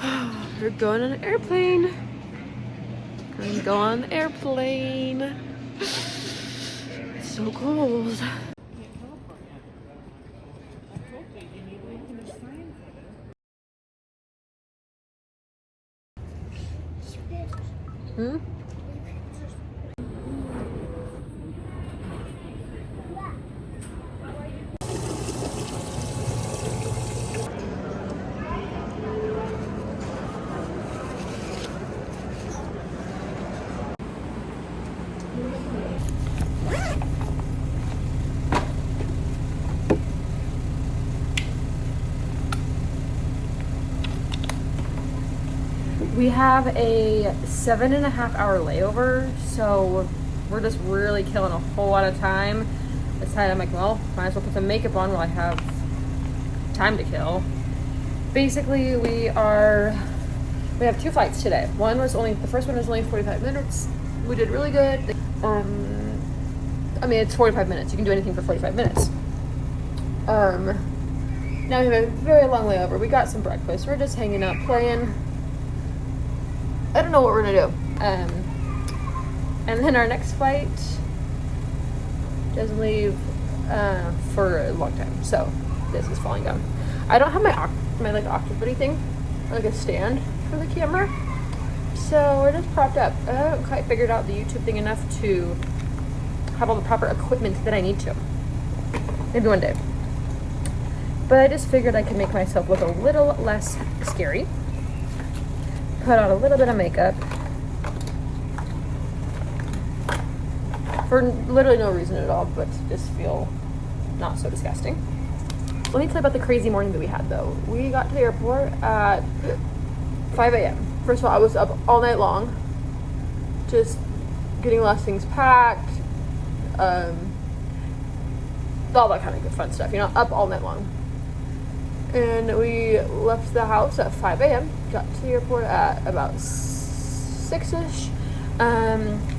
We're going on an airplane. Going to go on the airplane. It's so cold. Hmm? We have a 7.5 hour layover, so we're just really killing a whole lot of time. Decided I'm like, well, might as well put some makeup on while I have time to kill. Basically, we have 2 flights today. The first one was only 45 minutes. We did really good. I mean, it's 45 minutes. You can do anything for 45 minutes. Now we have a very long layover. We got some breakfast. We're just hanging out, playing. I don't know what we're gonna do. And then our next flight doesn't leave for a long time. So this is falling down. I don't have my like octopus thing, like a stand for the camera. So we're just propped up. I haven't quite figured out the YouTube thing enough to have all the proper equipment that I need to. Maybe one day. But I just figured I could make myself look a little less scary. Put on a little bit of makeup. For literally no reason at all, but to just feel not so disgusting. Let me tell you about the crazy morning that we had, though. We got to the airport at 5 a.m. First of all, I was up all night long, just getting last things packed, all that kind of good fun stuff, up all night long. And we left the house at 5 a.m., got to the airport at about 6-ish.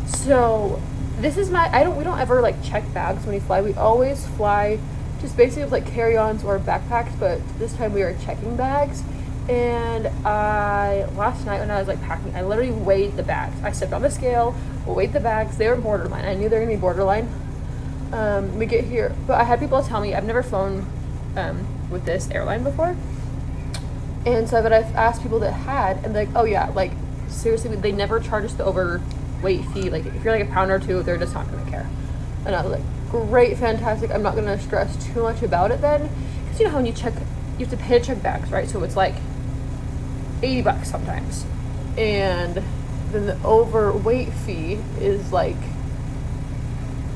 So this is we don't ever like check bags when we fly. We always fly just basically with like carry-ons or backpacks, but this time we are checking bags. And last night when I was like packing, I literally weighed the bags. I stepped on the scale, weighed the bags. They were borderline. I knew they were gonna be borderline. We get here, but I had people tell me I've never flown with this airline before, and so but I've asked people that had, and they're like, oh yeah, like seriously, they never charge us the overweight fee. Like if you're like a pound or two, they're just not gonna care. And I was like, great, fantastic. I'm not gonna stress too much about it then, because you know how when you check, you have to pay to check bags, right? So it's like $80 sometimes, and then the overweight fee is like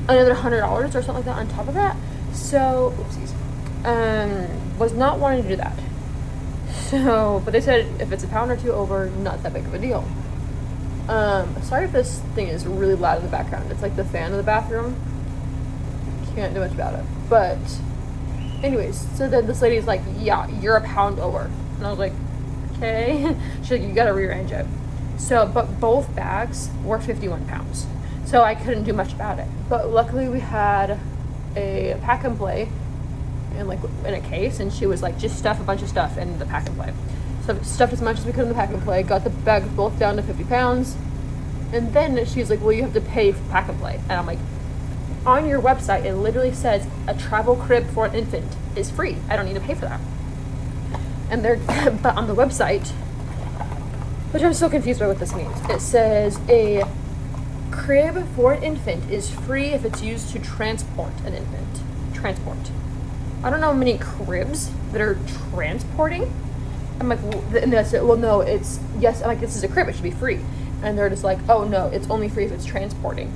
another $100 or something like that on top of that. So oopsies. Was not wanting to do that. So, but they said if it's a pound or two over, not that big of a deal. Sorry if this thing is really loud in the background. It's like the fan in the bathroom. Can't do much about it. But anyways, so then this lady's like, yeah, you're a pound over. And I was like, okay. She's like, you gotta rearrange it. So, but both bags were 51 pounds. So I couldn't do much about it. But luckily we had a pack and play in a case, and she was like, just stuff a bunch of stuff in the pack and play. So stuffed as much as we could in the pack and play, got the bags both down to 50 pounds. And then she's like, well, you have to pay for pack and play. And I'm like, on your website, it literally says a travel crib for an infant is free. I don't need to pay for that. And but on the website, which I'm so confused by what this means, it says a crib for an infant is free if it's used to transport an infant. Transport. I don't know many cribs that are transporting. I'm like, and that's it. Well, no, yes. I'm like, this is a crib. It should be free. And they're just like, oh no, it's only free if it's transporting.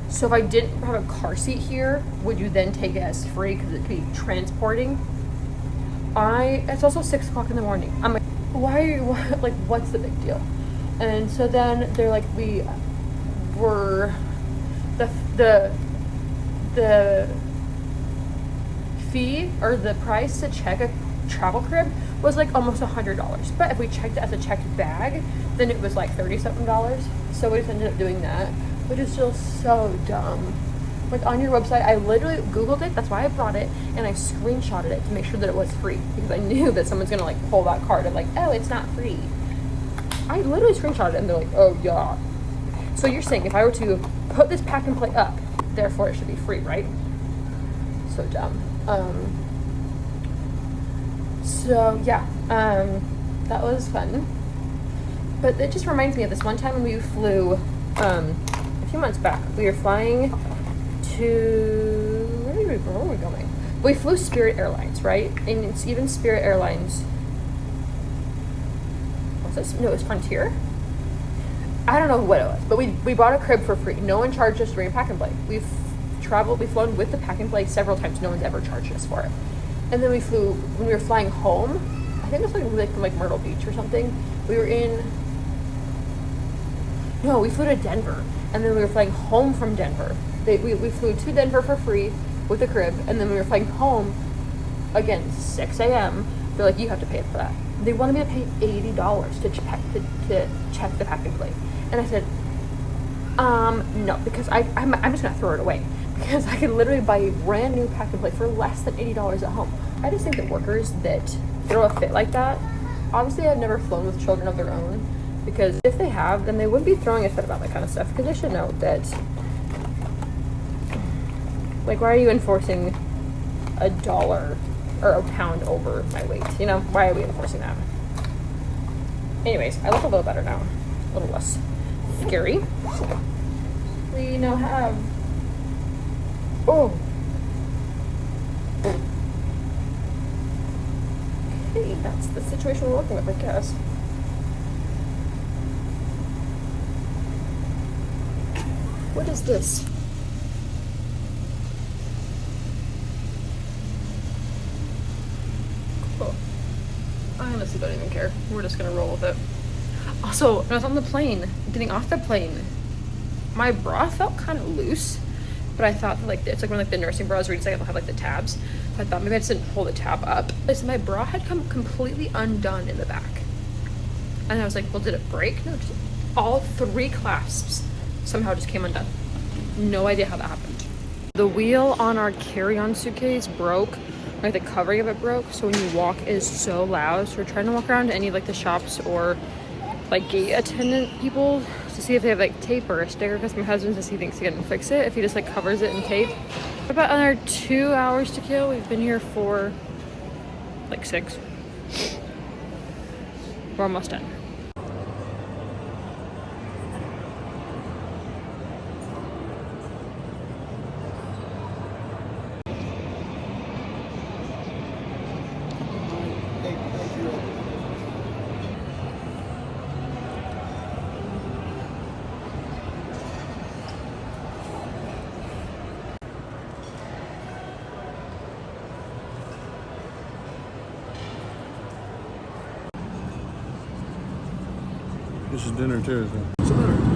So if I didn't have a car seat here, would you then take it as free because it could be transporting? It's also 6 o'clock in the morning. I'm like, what's the big deal? And so then they're like, we were, the fee or the price to check a travel crib was like almost $100. But if we checked it as a checked bag, then it was like $30-something. So we just ended up doing that, which is still so dumb. Like on your website, I literally Googled it. That's why I brought it, and I screenshotted it to make sure that it was free because I knew that someone's gonna like pull that card and like, oh, it's not free. I literally screenshotted it, and they're like, oh yeah. So you're saying if I were to put this pack and play up, therefore it should be free, right? So dumb. So yeah, that was fun. But it just reminds me of this one time when we flew a few months back. We were flying to where were we going? We flew Spirit Airlines, right? And it's even Spirit Airlines. Was this? No, it was Frontier. I don't know what it was, but we bought a crib for free. No one charged us during pack and play. We've flown with the pack and play several times. No one's ever charged us for it. And then we flew when we were flying home. I think it was like from like Myrtle Beach or something. We flew to Denver, and then we were flying home from Denver. We flew to Denver for free with a crib, and then we were flying home again 6 a.m. They're like, you have to pay for that. They wanted me to pay $80 to check the pack and play, and I said, no, because I'm just gonna throw it away because I can literally buy a brand new pack and play for less than $80 at home. I just think that workers that throw a fit like that, obviously I've never flown with children of their own, because if they have, then they wouldn't be throwing a fit about that kind of stuff, because they should know that, like, why are you enforcing $1 or a pound over my weight? You know, why are we enforcing that? Anyways, I look a little better now, a little less scary. We now have, okay, that's the situation we're working with, I guess. What is this? Cool. I honestly don't even care. We're just gonna roll with it. Also, when I was on the plane, getting off the plane, my bra felt kind of loose, but I thought like it's like one of like the nursing bras where you just like have like the tabs. So I thought maybe I just didn't pull the tab up. So my bra had come completely undone in the back, and I was like, well, did it break? No, just all 3 clasps somehow just came undone. No idea how that happened. The wheel on our carry-on suitcase broke, like the covering of it broke, so when you walk it is so loud. So we're trying to walk around to any of like the shops or like gate attendant people to see if they have like tape or a sticker, because my husband says he thinks he can fix it if he just like covers it in tape. About another 2 hours to kill. We've been here for like 6. We're almost done. This is dinner too, isn't it?